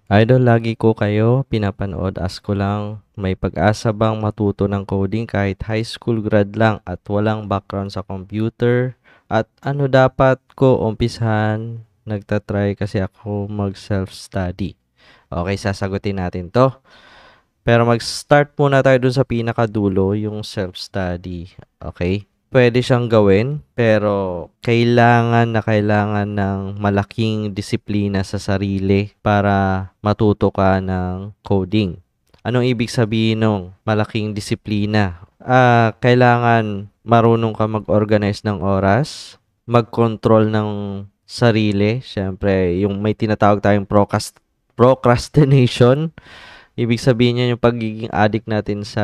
Idol, lagi ko kayo pinapanood. Ask ko lang, may pag-asa bang matuto ng coding kahit high school grad lang at walang background sa computer? At ano dapat ko umpisahan? Nagtatry kasi ako mag self-study. Okay, sasagutin natin to. Pero mag-start muna tayo dun sa pinakadulo, yung self-study. Okay? Pwede siyang gawin, pero kailangan ng malaking disiplina sa sarili para matuto ka ng coding. Anong ibig sabihin ng malaking disiplina? Kailangan marunong ka mag-organize ng oras, mag-control ng sarili. Siyempre, yung may tinatawag tayong procrastination. Ibig sabihin niya yung pagiging addict natin sa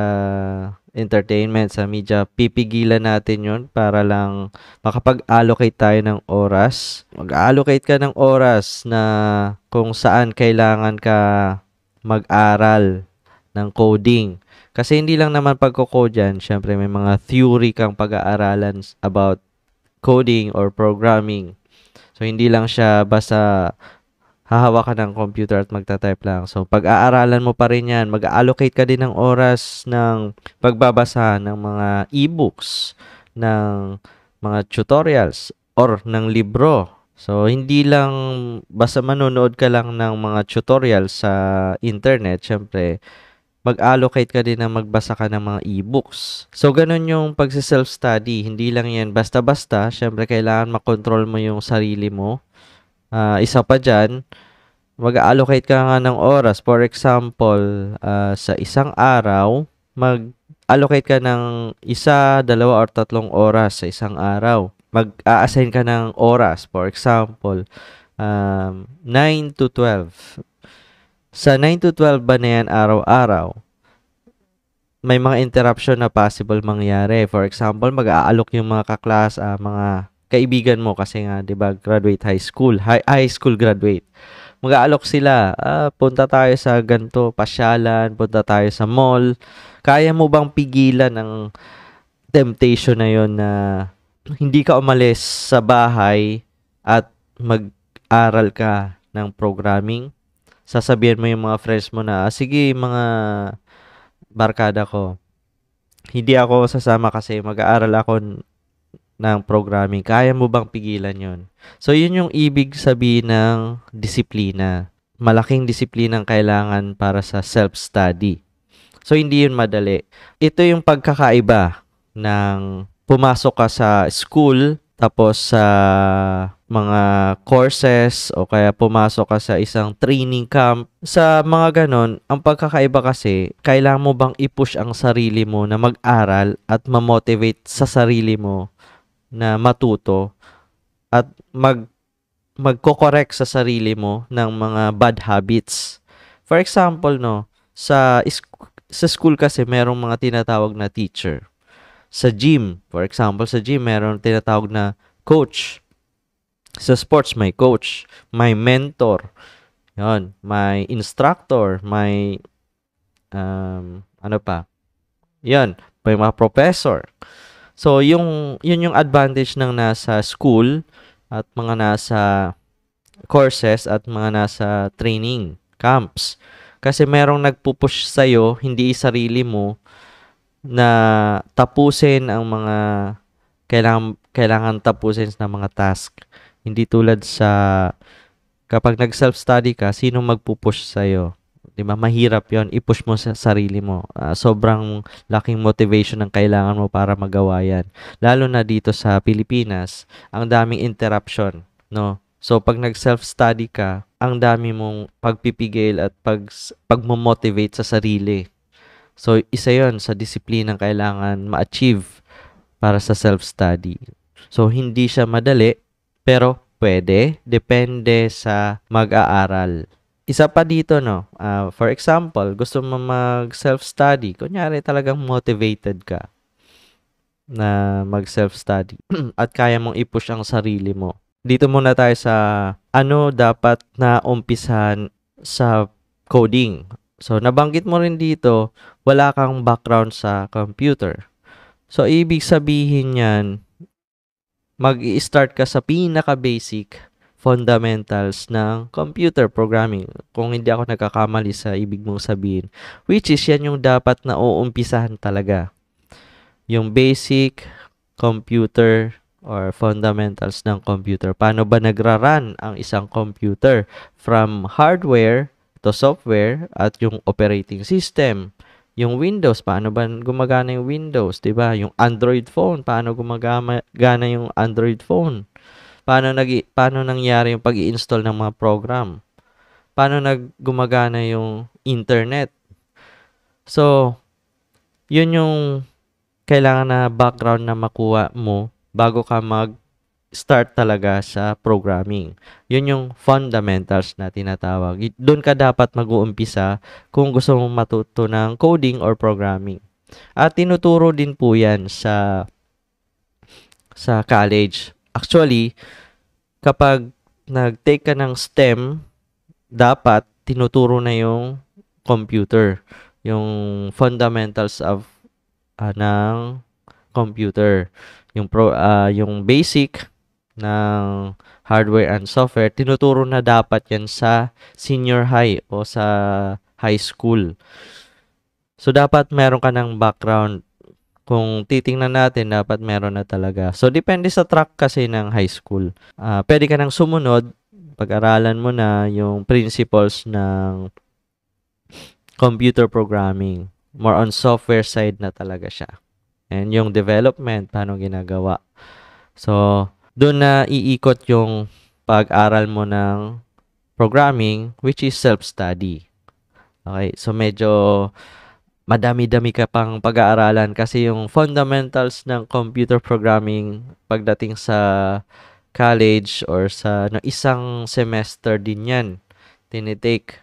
entertainment, sa media, pipigilan natin yun para lang makapag-allocate tayo ng oras. Mag-allocate ka ng oras na kung saan kailangan ka mag-aral ng coding. Kasi hindi lang naman pagko-code yan, syempre may mga theory kang pag-aaralan about coding or programming. So, hindi lang siya basta hahawak ka ng computer at magta-type lang. So, pag-aaralan mo pa rin yan, mag-allocate ka din ng oras ng pagbabasa ng mga e-books, ng mga tutorials, or ng libro. So, hindi lang basta manonood ka lang ng mga tutorials sa internet, syempre, mag-allocate ka din na magbasa ka ng mga e-books. So, ganun yung pagsi-self-study. Hindi lang yan basta-basta. Syempre, kailangan makontrol mo yung sarili mo. Isa pa dyan, mag-allocate ka nga ng oras. For example, sa isang araw, mag-allocate ka ng isa, dalawa, or tatlong oras sa isang araw. Mag-a-assign ka ng oras. For example, 9 to 12. Sa 9 to 12 ba na yan araw-araw? May mga interruption na possible mangyari. For example, mag-aalok yung mga mga kaibigan mo kasi nga, 'di ba, graduate high school, high school graduate. Mag-aalok sila, punta tayo sa ganto, pasyalan, punta tayo sa mall. Kaya mo bang pigilan ang temptation na 'yon na hindi ka umalis sa bahay at mag-aral ka ng programming? Sasabihan mo yung mga friends mo na, sige mga barkada ko, hindi ako sasama kasi mag-aaral ako ng programming. Kaya mo bang pigilan yon? So, yun yung ibig sabihin ng disiplina. Malaking disiplinang kailangan para sa self-study. So, hindi yun madali. Ito yung pagkakaiba ng pumasok ka sa school, tapos sa mga courses, o kaya pumasok ka sa isang training camp. Sa mga ganon, ang pagkakaiba kasi, kailangan mo bang i-push ang sarili mo na mag-aral at ma-motivate sa sarili mo na matuto at magko-correct sa sarili mo ng mga bad habits. For example, no, sa school kasi merong mga tinatawag na teacher. Sa gym, for example, sa gym merong tinatawag na coach. Sa sports may coach, may mentor. 'Yon, may instructor, may ano pa? 'Yon, may mga professor. So, yun yung advantage ng nasa school at mga nasa courses at mga nasa training camps. Kasi merong nagpupush sa'yo, hindi sarili mo, na tapusin ang mga kailangan tapusin na mga task. Hindi tulad sa kapag nag-self-study ka, sino magpupush sa'yo? 'Di ba? Mahirap 'yon, i-push mo sa sarili mo. Sobrang laking motivation ang kailangan mo para magawa 'yan. Lalo na dito sa Pilipinas, ang daming interruption, no? So pag nag-self-study ka, ang dami mong pagpipigil at pagmo-motivate sa sarili. So isa 'yon sa disiplinang kailangan ma-achieve para sa self-study. So hindi siya madali, pero pwede, depende sa mag-aaral. Isa pa dito, no, for example, gusto mo mag-self-study, kunyari talagang motivated ka na mag-self-study at kaya mong i-push ang sarili mo. Dito muna tayo sa ano dapat na umpisahan sa coding. So, nabanggit mo rin dito, wala kang background sa computer. So, ibig sabihin yan, mag-i-start ka sa pinaka-basic. fundamentals ng computer programming. Kung hindi ako nagkakamali sa ibig mong sabihin. Which is, yan yung dapat na uumpisahan talaga. Yung basic computer or fundamentals ng computer. Paano ba nagra-run ang isang computer? From hardware to software at yung operating system. Yung Windows, paano ba gumagana yung Windows, 'di ba? Yung Android phone, paano gumagana yung Android phone? Paano nangyari yung pag-i-install ng mga program? Paano gumagana yung internet? So, yun yung kailangan na background na makuha mo bago ka mag-start talaga sa programming. Yun yung fundamentals na tinatawag. Doon ka dapat mag-uumpisa kung gusto mong matuto ng coding or programming. At tinuturo din po yan sa college. Actually, kapag nag-take ka ng STEM, dapat tinuturo na yung computer, yung fundamentals of ng computer, yung basic ng hardware and software, tinuturo na dapat yan sa senior high o sa high school. So, dapat meron ka ng background. Kung titingnan natin, dapat meron na talaga. So, depende sa track kasi ng high school. Pwede ka nang sumunod, pag-aralan mo na yung principles ng computer programming. More on software side na talaga siya. And yung development, paano ginagawa. So, doon na iikot yung pag-aral mo ng programming, which is self-study. Okay, so medyo madami-dami ka pang pag-aaralan kasi yung fundamentals ng computer programming pagdating sa college or sa isang semester din yan, tinitake.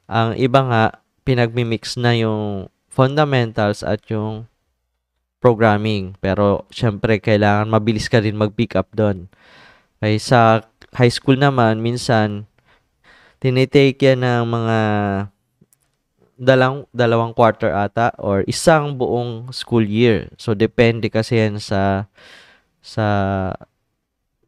Ang iba nga, pinagmimix na yung fundamentals at yung programming. Pero, syempre, kailangan mabilis ka rin mag-pick up doon. Okay, sa high school naman, minsan, tinitake yan ng mga dalawang quarter ata or isang buong school year. So, depende kasi yan sa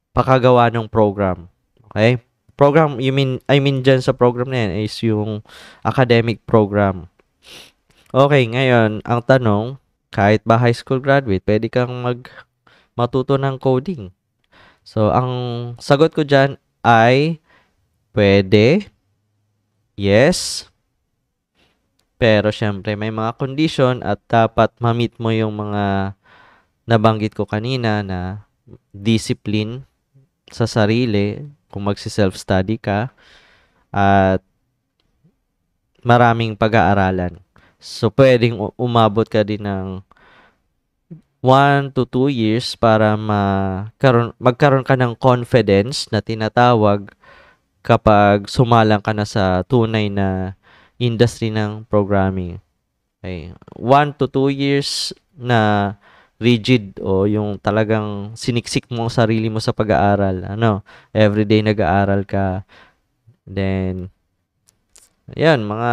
pakagawa ng program. Okay? Program, I mean dyan sa program na yan is yung academic program. Okay, ngayon, ang tanong, kahit ba high school graduate, pwede kang matuto ng coding. So, ang sagot ko dyan ay pwede, yes, pero syempre may mga condition at dapat ma-meet mo yung mga nabanggit ko kanina na discipline sa sarili, kung magsi-self-study ka, at maraming pag-aaralan. So, pwedeng umabot ka din ng 1 to 2 years para magkaroon ka ng confidence na tinatawag kapag sumalang ka na sa tunay na industry ng programming. Okay. 1 to 2 years na rigid o yung talagang siniksik mo ang sarili mo sa pag-aaral. Everyday nag-aaral ka. Then, yan, mga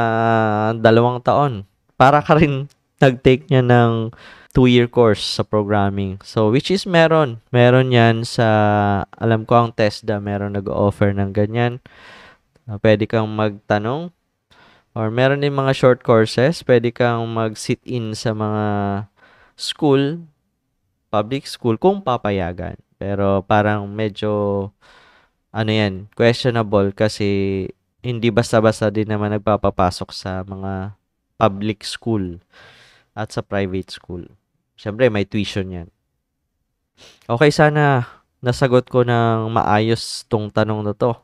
2 taon. Para ka rin nag-take niya ng 2-year course sa programming. So, which is meron. Meron yan sa, alam ko ang TESDA, meron nag-offer ng ganyan. Pwede kang magtanong. Or meron din mga short courses. Pwede kang mag-sit-in sa mga school, public school, kung papayagan. Pero parang medyo, questionable kasi hindi basta-basta din naman nagpapapasok sa mga public school at sa private school. Siyempre, may tuition yan. Okay, sana nasagot ko ng maayos tong tanong na to.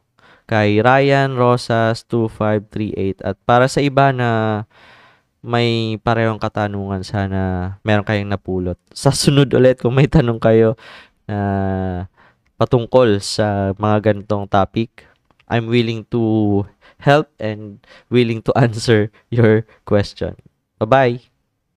Kay Ryan Rosas 2538. At para sa iba na may parehong katanungan, sana meron kayong napulot. Sa sunod ulit, kung may tanong kayo na patungkol sa mga ganitong topic, I'm willing to help and willing to answer your question. Bye-bye!